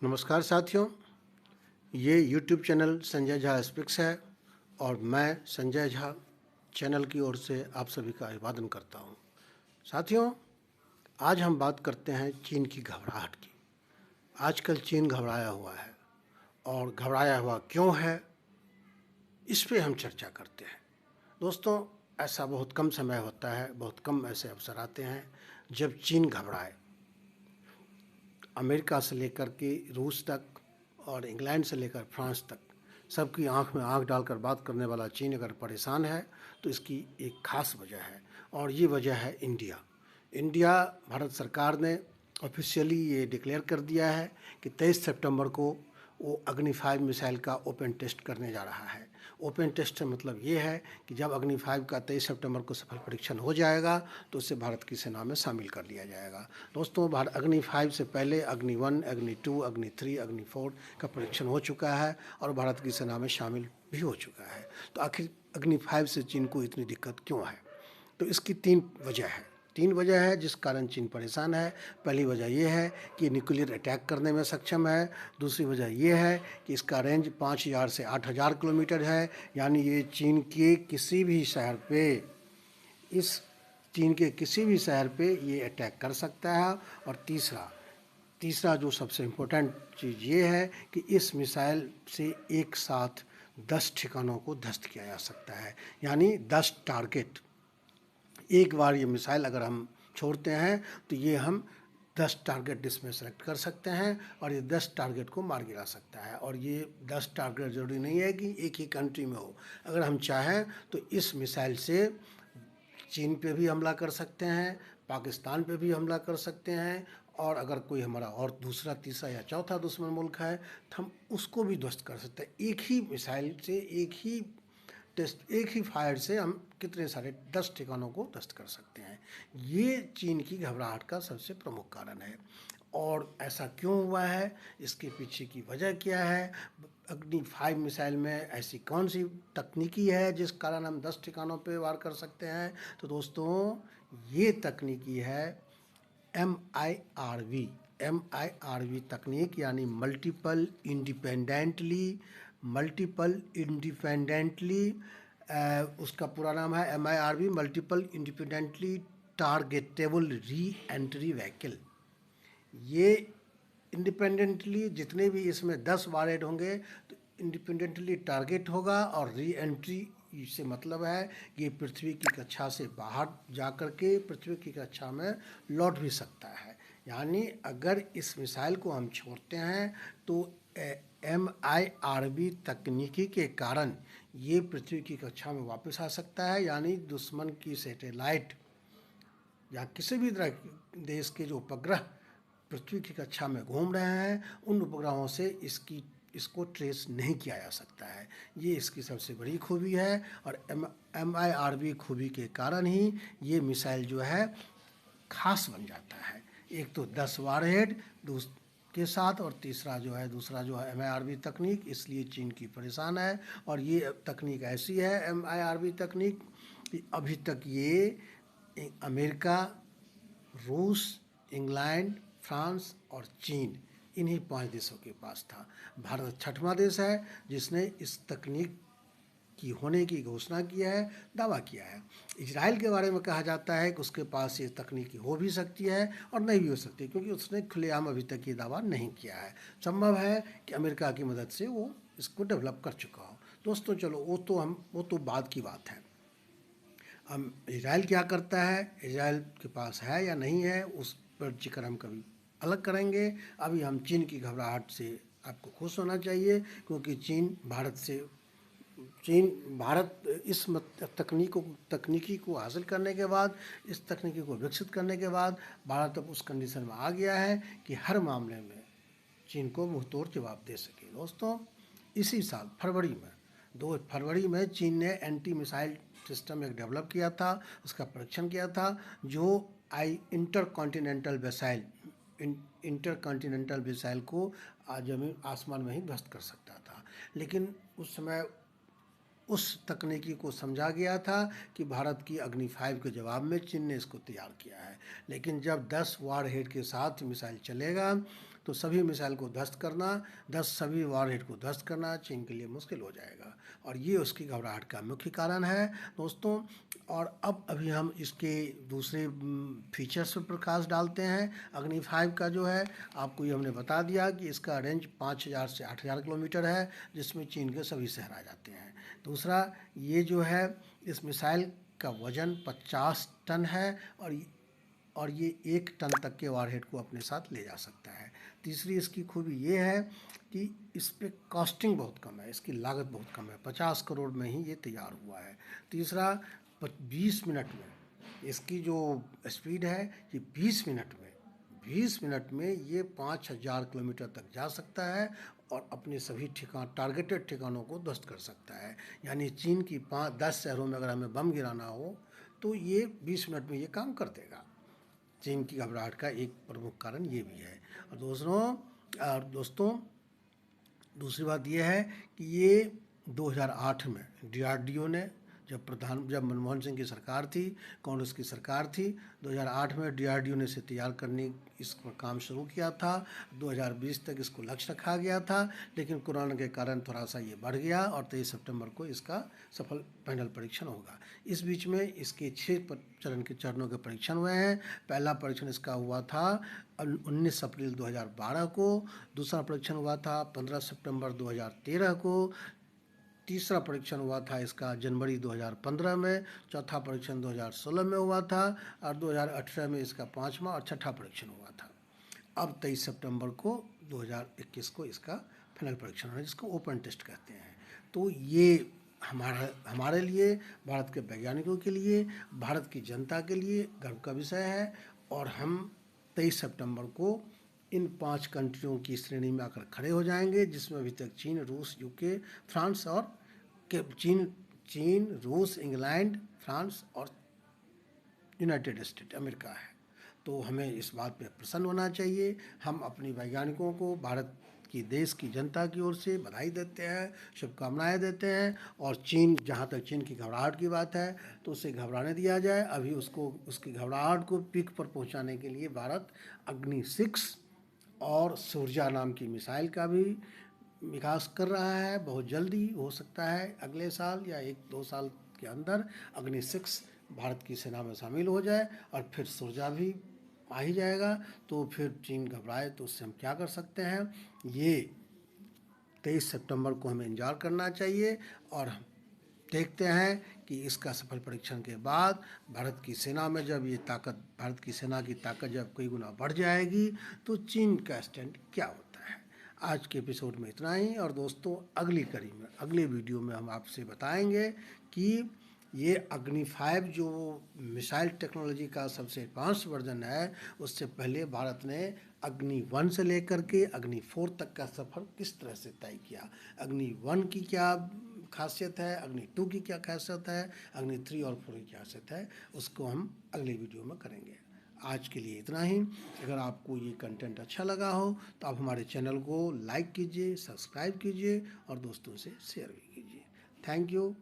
नमस्कार साथियों, ये YouTube channel Sanjay Jha speaks है और मैं संजय झा चैनल की ओर से आप सभी का अभिवादन करता हूँ। साथियों, आज हम बात करते हैं चीन की घबराहट की। आजकल चीन घबराया हुआ है और घबराया हुआ क्यों है, इस पे हम चर्चा करते हैं। दोस्तों, ऐसा बहुत कम समय होता है, बहुत कम ऐसे अवसर आते हैं जब चीन घबराए। अमेरिका से लेकर के रूस तक और इंग्लैंड से लेकर फ्रांस तक सबकी आंख में आंख डालकर बात करने वाला चीन अगर परेशान है तो इसकी एक खास वजह है और ये वजह है इंडिया। भारत सरकार ने ऑफिशियली ये डिक्लेयर कर दिया है कि 23 सितंबर को वो अग्नि 5 मिसाइल का ओपन टेस्ट करने जा रहा है। ओपन टेस्ट का मतलब ये है कि जब अग्नि 5 का 23 सितंबर को सफल परीक्षण हो जाएगा तो उसे भारत की सेना में शामिल कर लिया जाएगा। दोस्तों, भारत अग्नि 5 से पहले अग्नि 1, अग्नि 2, अग्नि 3, अग्नि 4 का परीक्षण हो चुका है और भारत की सेना में शामिल भी हो चुका है। तो आखिर अग्नि 5 से चीन को इतनी दिक्कत क्यों है? तो इसकी तीन वजह है जिस कारण चीन परेशान है। पहली वजह यह है कि न्यूक्लियर अटैक करने में सक्षम है। दूसरी वजह यह है कि इसका रेंज 5000 से 8000 किलोमीटर है, यानी ये चीन के किसी भी शहर पे ये अटैक कर सकता है। और तीसरा जो सबसे इम्पोर्टेंट चीज़ ये है कि इस मिसाइल से एक साथ 10 ठिकानों को ध्वस्त किया जा सकता है, यानी 10 टारगेट। एक बार ये मिसाइल अगर हम छोड़ते हैं तो ये हम 10 टारगेट इसमें सेलेक्ट कर सकते हैं और ये 10 टारगेट को मार गिरा सकता है। और ये 10 टारगेट ज़रूरी नहीं है कि एक ही कंट्री में हो। अगर हम चाहें तो इस मिसाइल से चीन पे भी हमला कर सकते हैं, पाकिस्तान पे भी हमला कर सकते हैं, और अगर कोई हमारा और दूसरा, तीसरा या चौथा दुश्मन मुल्क है तो हम उसको भी ध्वस्त कर सकते हैं। एक ही मिसाइल से, एक ही फायर से हम कितने सारे 10 ठिकानों को ध्वस्त कर सकते हैं। ये चीन की घबराहट का सबसे प्रमुख कारण है। और ऐसा क्यों हुआ है, इसके पीछे की वजह क्या है? अग्नि 5 मिसाइल में ऐसी कौन सी तकनीकी है जिस कारण हम 10 ठिकानों पे वार कर सकते हैं? तो दोस्तों, ये तकनीकी है MIRV तकनीक, यानी मल्टीपल इंडिपेंडेंटली उसका पूरा नाम है MIRV, multiple independently targetable re entry vehicle. ये इंडिपेंडेंटली जितने भी इसमें 10 वारहेड होंगे तो इंडिपेंडेंटली टारगेट होगा, और री एंट्री से मतलब है कि ये पृथ्वी की कक्षा से बाहर जा कर के पृथ्वी की कक्षा में लौट भी सकता है। यानी अगर इस मिसाइल को हम छोड़ते हैं तो MIRV तकनीकी के कारण ये पृथ्वी की कक्षा में वापस आ सकता है। यानी दुश्मन की सैटेलाइट या किसी भी तरह देश के जो उपग्रह पृथ्वी की कक्षा में घूम रहे हैं, उन उपग्रहों से इसको ट्रेस नहीं किया जा सकता है। ये इसकी सबसे बड़ी खूबी है। और MIRV खूबी के कारण ही ये मिसाइल जो है खास बन जाता है। एक तो 10 वारहेड के साथ, और दूसरा जो है MIRV तकनीक, इसलिए चीन की परेशान है। और ये तकनीक ऐसी है MIRV तकनीक कि अभी तक ये अमेरिका, रूस, इंग्लैंड, फ्रांस और चीन, इन्हीं 5 देशों के पास था। भारत 6वां देश है जिसने इस तकनीक की होने की घोषणा किया है, दावा किया है। इजराइल के बारे में कहा जाता है कि उसके पास ये तकनीकी हो भी सकती है और नहीं भी हो सकती, क्योंकि उसने खुलेआम अभी तक ये दावा नहीं किया है। संभव है कि अमेरिका की मदद से वो इसको डेवलप कर चुका हो। दोस्तों, चलो वो तो बाद की बात है। अब इजराइल क्या करता है, इजराइल के पास है या नहीं है, उस पर जिक्र हम कभी अलग करेंगे। अभी हम चीन की घबराहट से आपको खुश होना चाहिए, क्योंकि भारत इस तकनीकी को हासिल करने के बाद, इस तकनीकी को विकसित करने के बाद भारत अब उस कंडीशन में आ गया है कि हर मामले में चीन को मुंहतोड़ जवाब दे सके। दोस्तों, इसी साल फरवरी में 2 फरवरी में चीन ने एंटी मिसाइल सिस्टम एक डेवलप किया था, उसका परीक्षण किया था, जो इंटरकॉन्टिनेंटल मिसाइल को जमीन आसमान में ही ध्वस्त कर सकता था। लेकिन उस समय उस तकनीकी को समझा गया था कि भारत की अग्नि 5 के जवाब में चीन ने इसको तैयार किया है। लेकिन जब 10 वारहेड के साथ मिसाइल चलेगा तो सभी मिसाइल को ध्वस्त करना, सभी वॉरहेड को ध्वस्त करना चीन के लिए मुश्किल हो जाएगा, और ये उसकी घबराहट का मुख्य कारण है दोस्तों। और अब अभी हम इसके दूसरे फीचर्स पर प्रकाश डालते हैं। अग्नि 5 का जो है, आपको ये हमने बता दिया कि इसका रेंज 5000 से 8000 किलोमीटर है, जिसमें चीन के सभी शहर आ जाते हैं। दूसरा, ये जो है इस मिसाइल का वज़न 50 टन है, और ये 1 टन तक के वारहेड को अपने साथ ले जा सकता है। तीसरी इसकी खूबी ये है कि इस पर कॉस्टिंग बहुत कम है, इसकी लागत बहुत कम है, 50 करोड़ में ही ये तैयार हुआ है। तीसरा, 20 मिनट में इसकी जो स्पीड है, ये 20 मिनट में ये 5000 किलोमीटर तक जा सकता है और अपने सभी टारगेटेड ठिकानों को ध्वस्त कर सकता है। यानी चीन की 10 शहरों में अगर हमें बम गिराना हो तो ये 20 मिनट में ये काम कर देगा। चीन की घबराहट का एक प्रमुख कारण ये भी है। और दोस्तों दूसरी बात यह है कि ये 2008 में DRDO ने, जब मनमोहन सिंह की सरकार थी, कांग्रेस की सरकार थी, 2008 में DRDO ने इसे तैयार करने इस पर काम शुरू किया था। 2020 तक इसको लक्ष्य रखा गया था, लेकिन कोरोना के कारण थोड़ा सा ये बढ़ गया और 23 सितंबर को इसका सफल पैनल परीक्षण होगा। इस बीच में इसके 6 चरणों के परीक्षण हुए हैं। पहला परीक्षण इसका हुआ था 19 अप्रैल 2012 को, दूसरा परीक्षण हुआ था 15 सितंबर 2013 को, तीसरा परीक्षण हुआ था इसका जनवरी 2015 में, चौथा परीक्षण 2016 में हुआ था, और 2018 में इसका 5वां और 6ठा परीक्षण हुआ था। अब 23 सितंबर को 2021 को इसका फाइनल परीक्षण है, जिसको ओपन टेस्ट कहते हैं। तो ये हमारे लिए, भारत के वैज्ञानिकों के लिए, भारत की जनता के लिए गर्व का विषय है। और हम 23 सितंबर को इन 5 कंट्रियों की श्रेणी में आकर खड़े हो जाएंगे, जिसमें अभी तक चीन, रूस, यूके, फ्रांस और चीन, रूस, इंग्लैंड, फ्रांस और यूनाइटेड स्टेट अमेरिका है। तो हमें इस बात पे प्रसन्न होना चाहिए। हम अपनी वैज्ञानिकों को भारत की, देश की जनता की ओर से बधाई देते हैं, शुभकामनाएं देते हैं। और जहाँ तक चीन की घबराहट की बात है, तो उसे घबराने दिया जाए। अभी उसकी घबराहट को पीक पर पहुंचाने के लिए भारत अग्नि 6 और सूर्या नाम की मिसाइल का भी विकास कर रहा है। बहुत जल्दी हो सकता है अगले साल या 1-2 साल के अंदर अग्नि 6 भारत की सेना में शामिल हो जाए, और फिर सूर्या भी आ ही जाएगा। तो फिर चीन घबराए तो उससे हम क्या कर सकते हैं। ये 23 सितंबर को हमें इंतजार करना चाहिए, और देखते हैं कि इसका सफल परीक्षण के बाद भारत की सेना में जब भारत की सेना की ताकत जब कई गुना बढ़ जाएगी, तो चीन का स्टैंड क्या होता है। आज के एपिसोड में इतना ही, और दोस्तों अगले वीडियो में हम आपसे बताएंगे कि ये अग्नि 5 जो मिसाइल टेक्नोलॉजी का सबसे एडवांस वर्जन है, उससे पहले भारत ने अग्नि 1 से लेकर के अग्नि 4 तक का सफ़र किस तरह से तय किया, अग्नि 1 की क्या खासियत है, अग्नि 2 की क्या खासियत है, अग्नि 3 और 4 की क्या खासियत है, उसको हम अगले वीडियो में करेंगे। आज के लिए इतना ही। अगर आपको ये कंटेंट अच्छा लगा हो तो आप हमारे चैनल को लाइक कीजिए, सब्सक्राइब कीजिए और दोस्तों से शेयर भी कीजिए। Thank you.